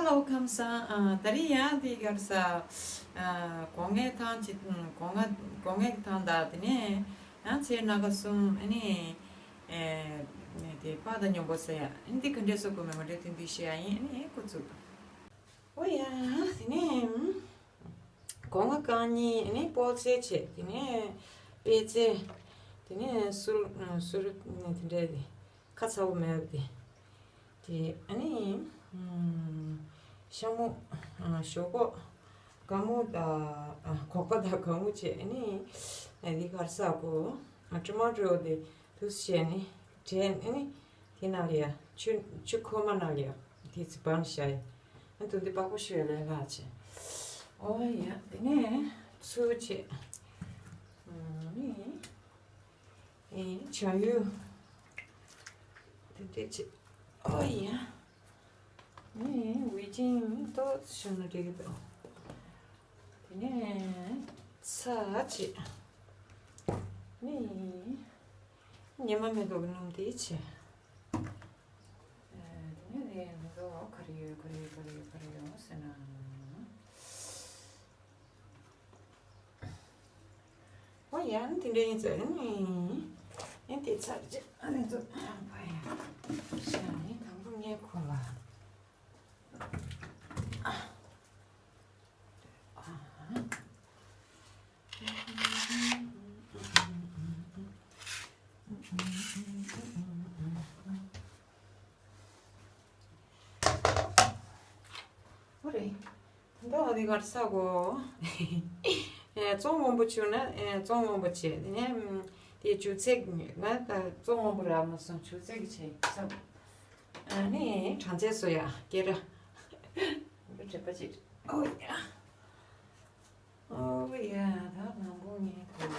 Hello, 감사. 다리야, 디가르사 공에 탄지 공에 탄다더니 제 나가서 아니 디 빠다녀 보세요. 인디 근데서 보면 우리 딘디시아이 아니 고츠. 오야, 디네 공학관이 아니 보세체 디네 베제 디네 술 딘데 카사오 메디 디 아니 샤모 쇼고 가무다 코코다 가무치 아니 아니 가르사고 아트마드로데 투시에니 젠 아니 히나리아 추코마나리아 디스반샤이 안토데 바고슈엘레 가치 오야 네 수치 이 자유 데데치 오야 네, 위진 또 시원을 되겠다. 네, 사지. 네, 니맘에도 그놈 되지. 네, 너 그래요, 세나. 뭐야, 근데 이제 네, 살지. 아니 또 뭐야? 시원히 당분에 고마. 그래. 너 어디 가르사고? 종원부치는 종원부치. 네, 이 주책 나가 종원부라면서 주책이지. 아니, tran제소야. 게라. 이거 봐지. 오야. 다 나무니 그.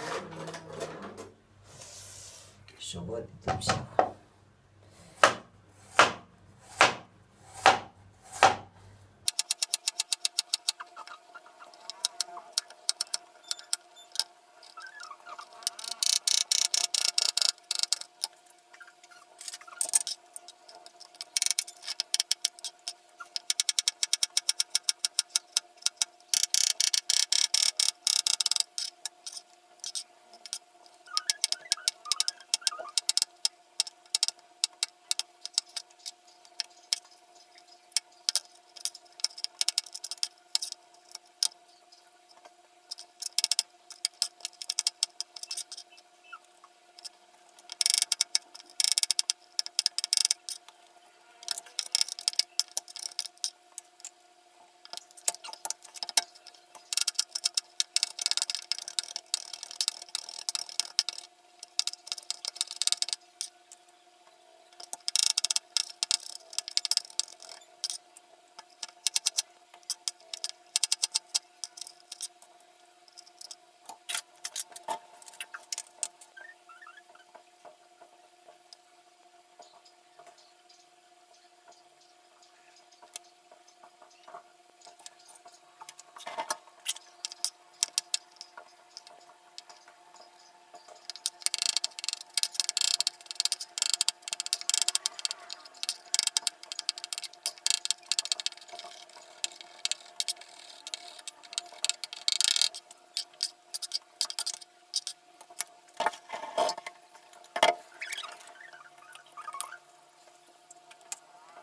쇼고 듭시고.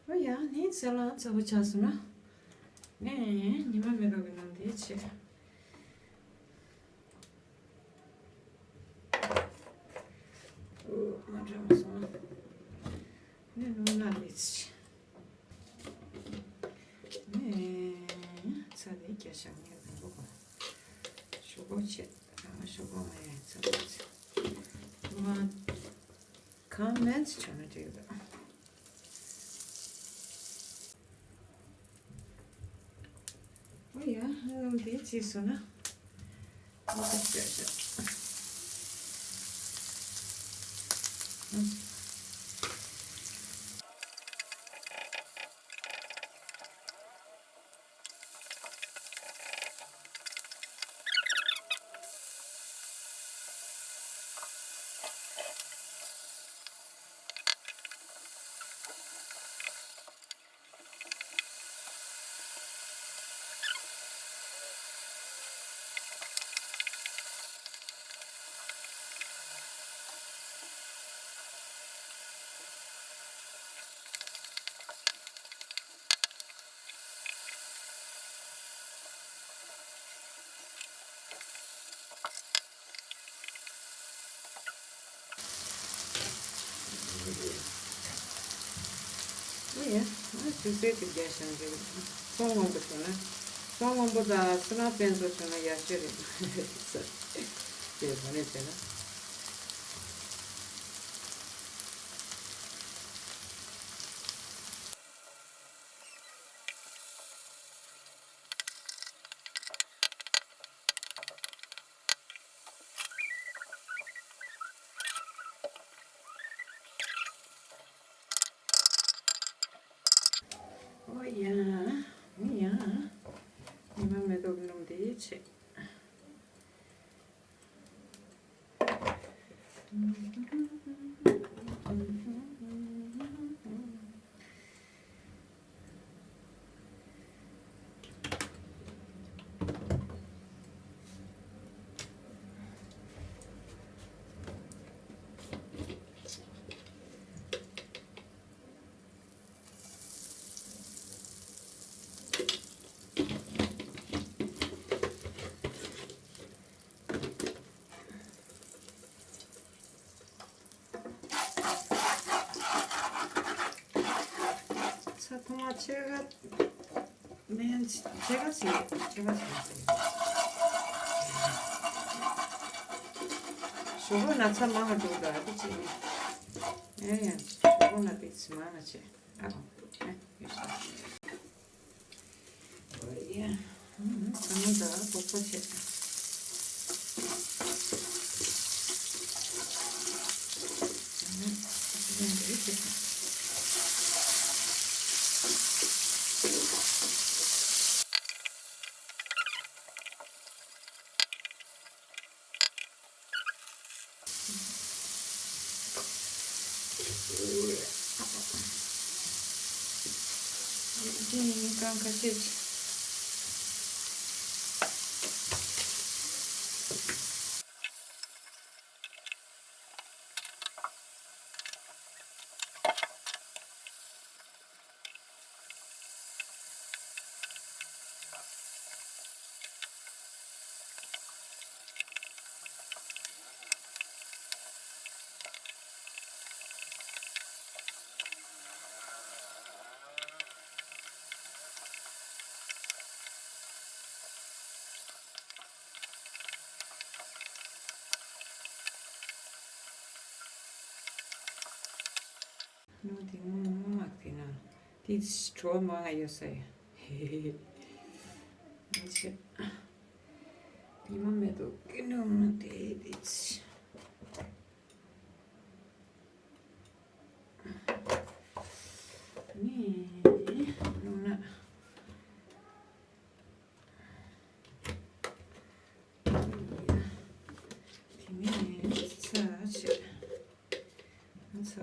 뭐야, 네 셀라 저거 찼으나? 네, 니만 매덕이는 되지. 맞아, 네, 누나 되지. 네, 저기 계셔. 보고. 쇼고치, 쇼고에 저거지. 뭐, comments trying to do that. 뭐야, 놈 되지 있어나? 주세되게 하시는 게 소원부터는 소원보다 스나펜서 주는 야채를 있어. 예, 보냈잖아. 오야, 뭐야? 이 맘에도 없는 데지. 사통아 제가 맨 제가 쇼가 참 망을 두다 그치? 예, 쇼가 있으면 하지. 아고, 있어. 뭐야? 전부 다 볶아지. 이렇게. 그러니까 같이 Não tem uma máquina. Diz trauma aí eu sei. Mas prima medo que não tem diz. Não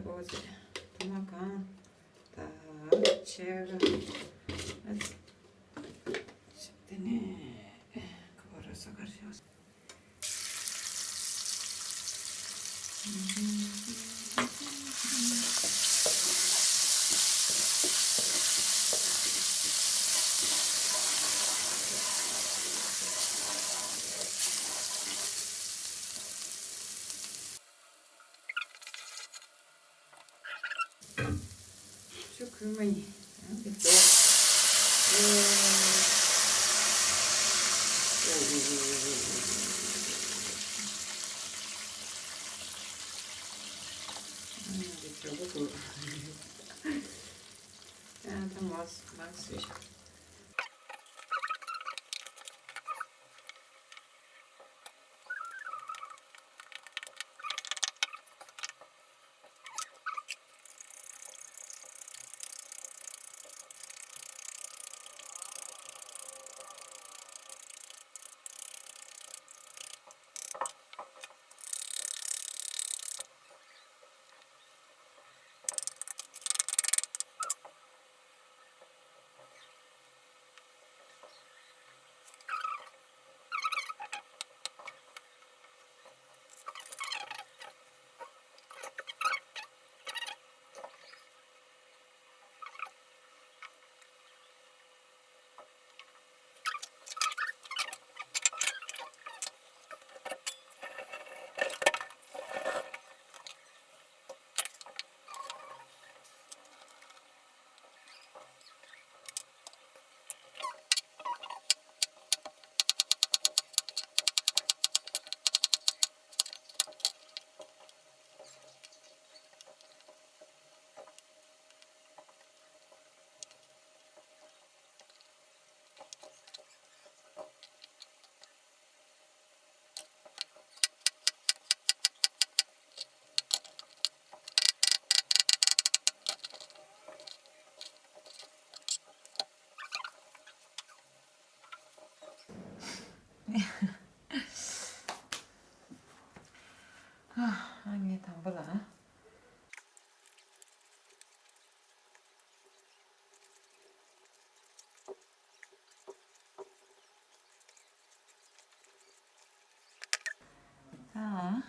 어제 도마가 다 제가 때네 그거라서 가르쳤어. 그러면 됐죠. 저것도 좀 맛있어. anh nghe thằng bala à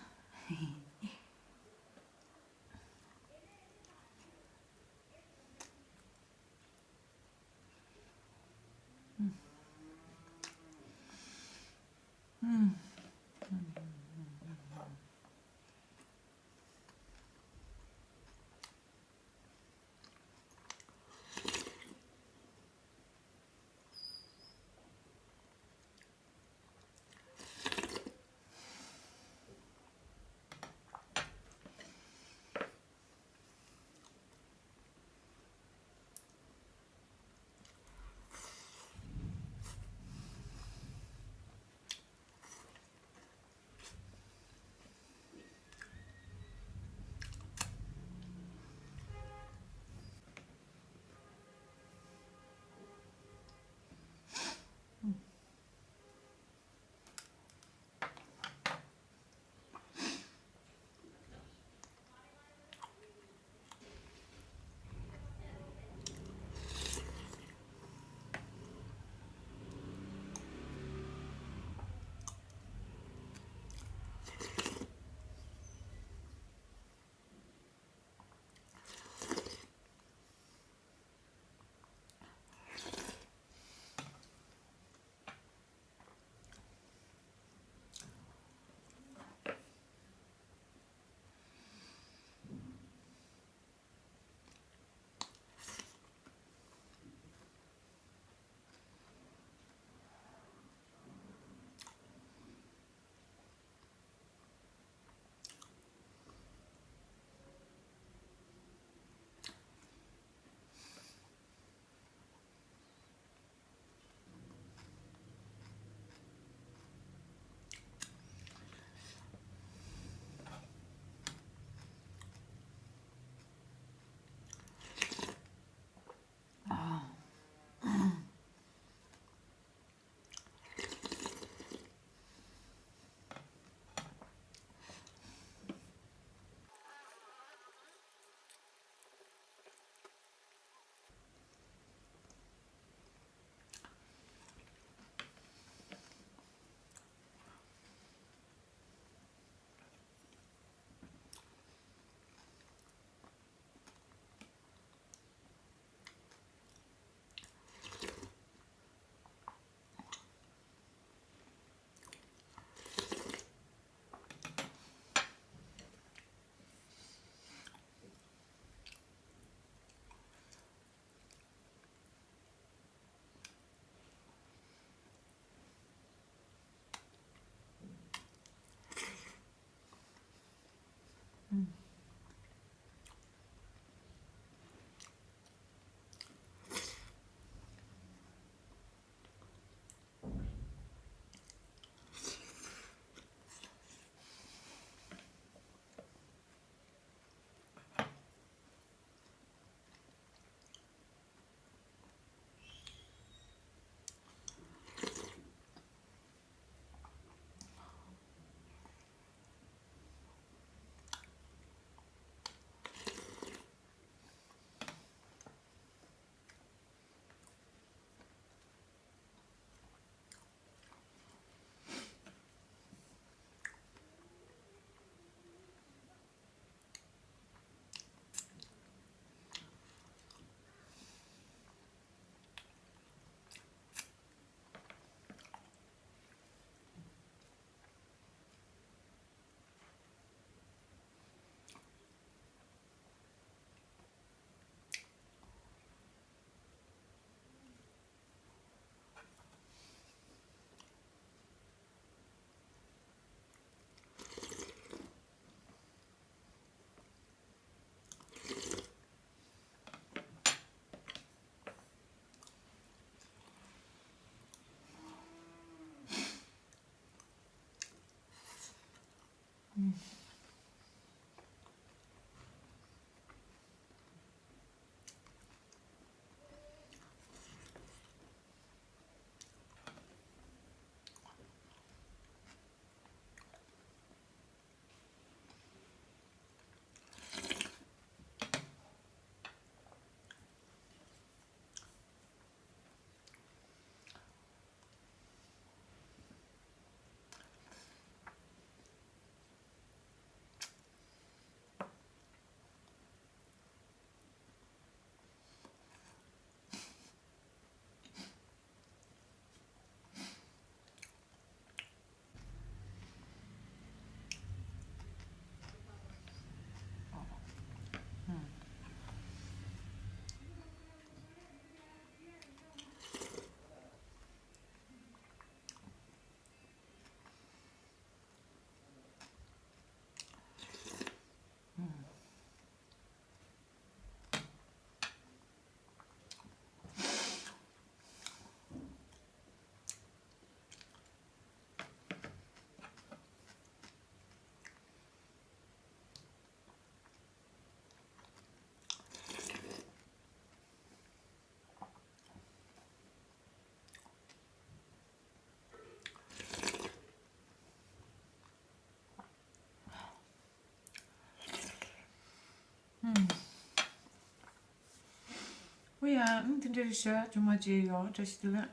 ja, den der shirt, du mal J, ja, just do that.